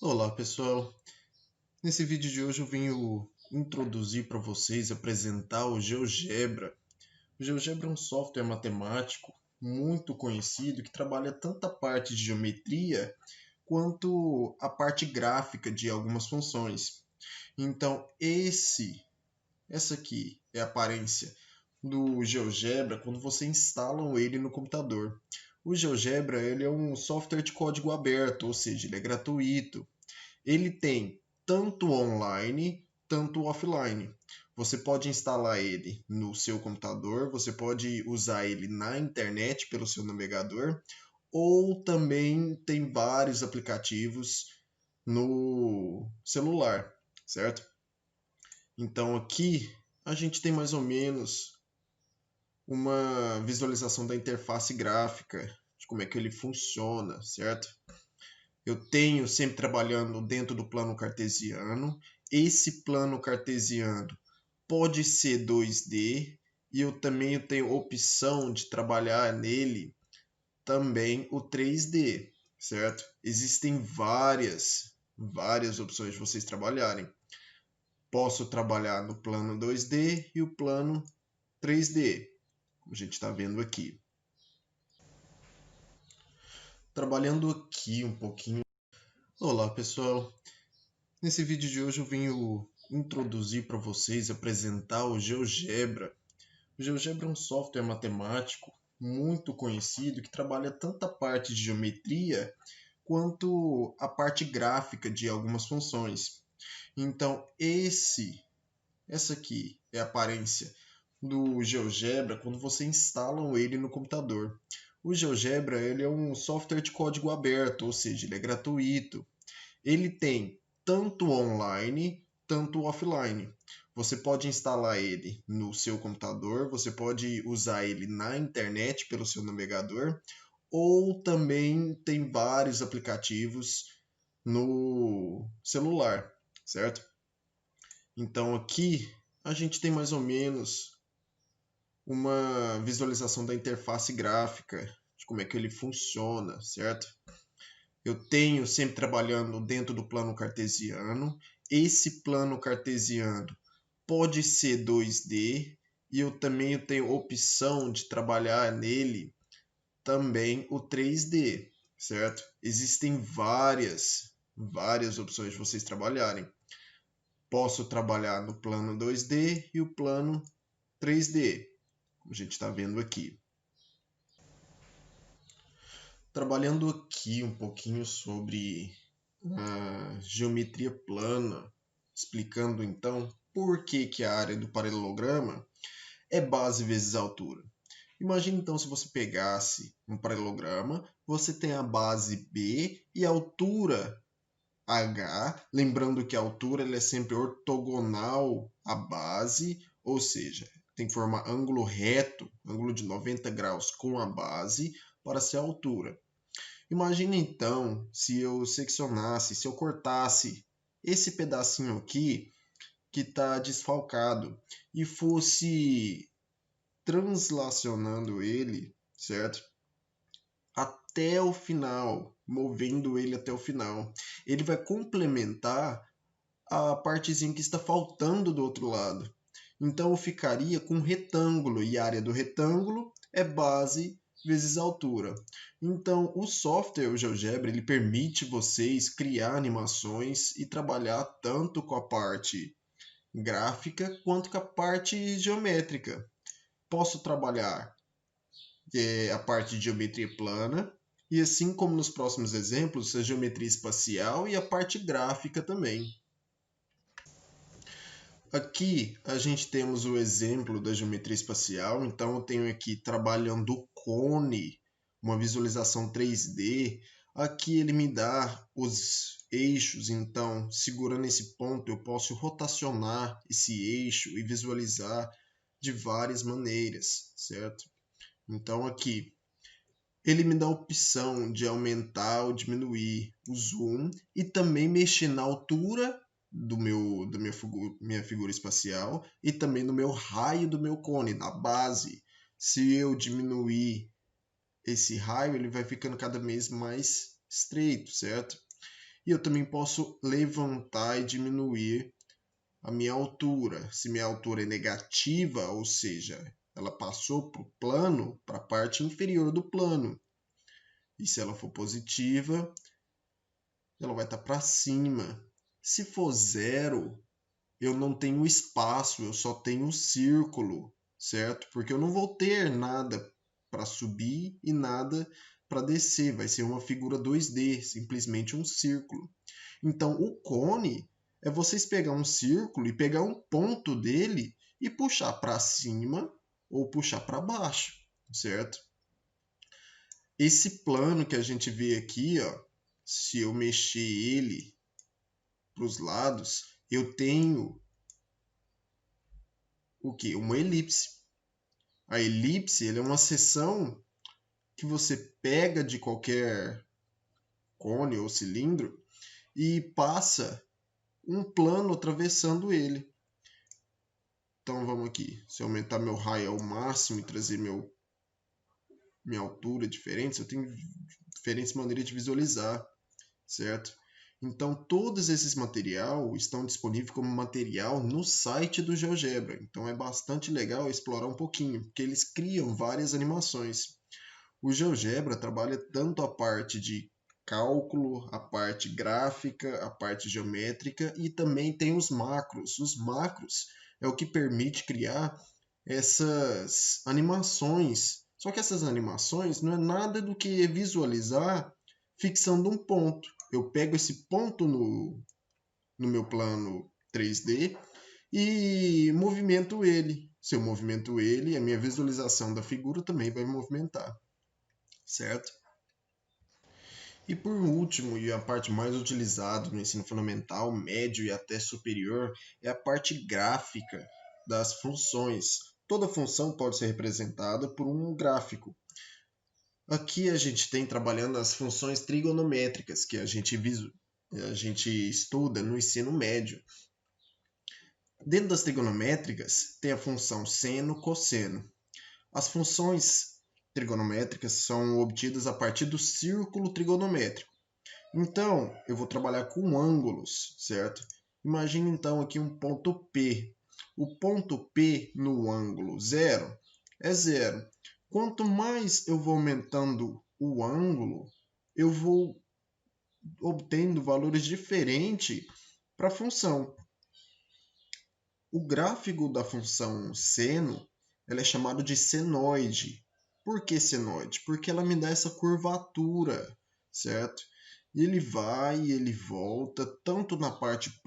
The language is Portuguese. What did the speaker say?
Olá pessoal, nesse vídeo de hoje eu venho introduzir para vocês, apresentar o GeoGebra. O GeoGebra é um software matemático muito conhecido que trabalha tanto a parte de geometria quanto a parte gráfica de algumas funções. Então essa aqui é a aparência do GeoGebra quando você instala ele no computador. O GeoGebra ele é um software de código aberto, ou seja, ele é gratuito. Ele tem tanto online, tanto offline. Você pode instalar ele no seu computador, você pode usar ele na internet pelo seu navegador, ou também tem vários aplicativos no celular, certo? Então aqui a gente tem mais ou menos uma visualização da interface gráfica, de como é que ele funciona, certo? Eu tenho sempre trabalhando dentro do plano cartesiano. Esse plano cartesiano pode ser 2D e eu também tenho opção de trabalhar nele também o 3D, certo? Existem várias opções de vocês trabalharem. Posso trabalhar no plano 2D e o plano 3D, como a gente está vendo aqui. Trabalhando aqui um pouquinho. Olá pessoal, nesse vídeo de hoje eu venho introduzir para vocês, apresentar o GeoGebra. O GeoGebra é um software matemático muito conhecido que trabalha tanto a parte de geometria quanto a parte gráfica de algumas funções. Então essa aqui é a aparência do GeoGebra quando você instala ele no computador. O GeoGebra ele é um software de código aberto, ou seja, ele é gratuito. Ele tem tanto online, tanto offline. Você pode instalar ele no seu computador, você pode usar ele na internet pelo seu navegador, ou também tem vários aplicativos no celular, certo? Então aqui a gente tem mais ou menos uma visualização da interface gráfica, de como é que ele funciona, certo? Eu tenho sempre trabalhando dentro do plano cartesiano. Esse plano cartesiano pode ser 2D e eu também tenho opção de trabalhar nele também o 3D, certo? Existem várias opções de vocês trabalharem. Posso trabalhar no plano 2D e o plano 3D, como a gente está vendo aqui. Trabalhando aqui um pouquinho sobre a geometria plana, explicando então por que a área do paralelograma é base vezes altura. Imagine então se você pegasse um paralelograma, você tem a base B e a altura H, lembrando que a altura ela é sempre ortogonal à base, ou seja, tem que formar ângulo reto, ângulo de 90 graus com a base para ser a altura. Imagina então se eu seccionasse, se eu cortasse esse pedacinho aqui que está desfalcado e fosse translacionando ele, certo? Até o final, movendo ele até o final. Ele vai complementar a partezinha que está faltando do outro lado. Então eu ficaria com um retângulo e a área do retângulo é base vezes altura. Então o software, o GeoGebra, ele permite vocês criar animações e trabalhar tanto com a parte gráfica quanto com a parte geométrica. Posso trabalhar a parte de geometria plana e assim como nos próximos exemplos, a geometria espacial e a parte gráfica também. Aqui a gente temos o exemplo da geometria espacial, então eu tenho aqui trabalhando o cone, uma visualização 3D. Aqui ele me dá os eixos, então segurando esse ponto eu posso rotacionar esse eixo e visualizar de várias maneiras, certo? Então aqui ele me dá a opção de aumentar ou diminuir o zoom e também mexer na altura minha figura espacial e também no meu raio do meu cone, na base. Se eu diminuir esse raio, ele vai ficando cada vez mais estreito, certo? E eu também posso levantar e diminuir a minha altura. Se minha altura é negativa, ou seja, ela passou para o plano, para a parte inferior do plano. E se ela for positiva, ela vai estar para cima. Se for zero, eu não tenho espaço, eu só tenho um círculo, certo? Porque eu não vou ter nada para subir e nada para descer, vai ser uma figura 2D, simplesmente um círculo. Então, o cone é vocês pegar um círculo e pegar um ponto dele e puxar para cima ou puxar para baixo, certo? Esse plano que a gente vê aqui, ó, se eu mexer ele para os lados, eu tenho o que? Uma elipse. A elipse é uma seção que você pega de qualquer cone ou cilindro e passa um plano atravessando ele. Então vamos aqui. Se eu aumentar meu raio ao máximo e trazer minha altura diferente, eu tenho diferentes maneiras de visualizar, certo? Então todos esses materiais estão disponíveis como material no site do GeoGebra. Então é bastante legal explorar um pouquinho, porque eles criam várias animações. O GeoGebra trabalha tanto a parte de cálculo, a parte gráfica, a parte geométrica e também tem os macros. Os macros é o que permite criar essas animações. Só que essas animações não é nada do que visualizar fixando um ponto. Eu pego esse ponto no meu plano 3D e movimento ele. Se eu movimento ele, a minha visualização da figura também vai movimentar, certo? E por último, e a parte mais utilizada no ensino fundamental, médio e até superior, é a parte gráfica das funções. Toda função pode ser representada por um gráfico. Aqui a gente tem trabalhando as funções trigonométricas que a gente estuda no ensino médio. Dentro das trigonométricas tem a função seno, cosseno. As funções trigonométricas são obtidas a partir do círculo trigonométrico. Então, eu vou trabalhar com ângulos, certo? Imagine então aqui um ponto P. O ponto P no ângulo 0 é 0. Quanto mais eu vou aumentando o ângulo, eu vou obtendo valores diferentes para a função. O gráfico da função seno ela é chamado de senoide. Por que senoide? Porque ela me dá essa curvatura, certo? E ele vai e ele volta tanto na parte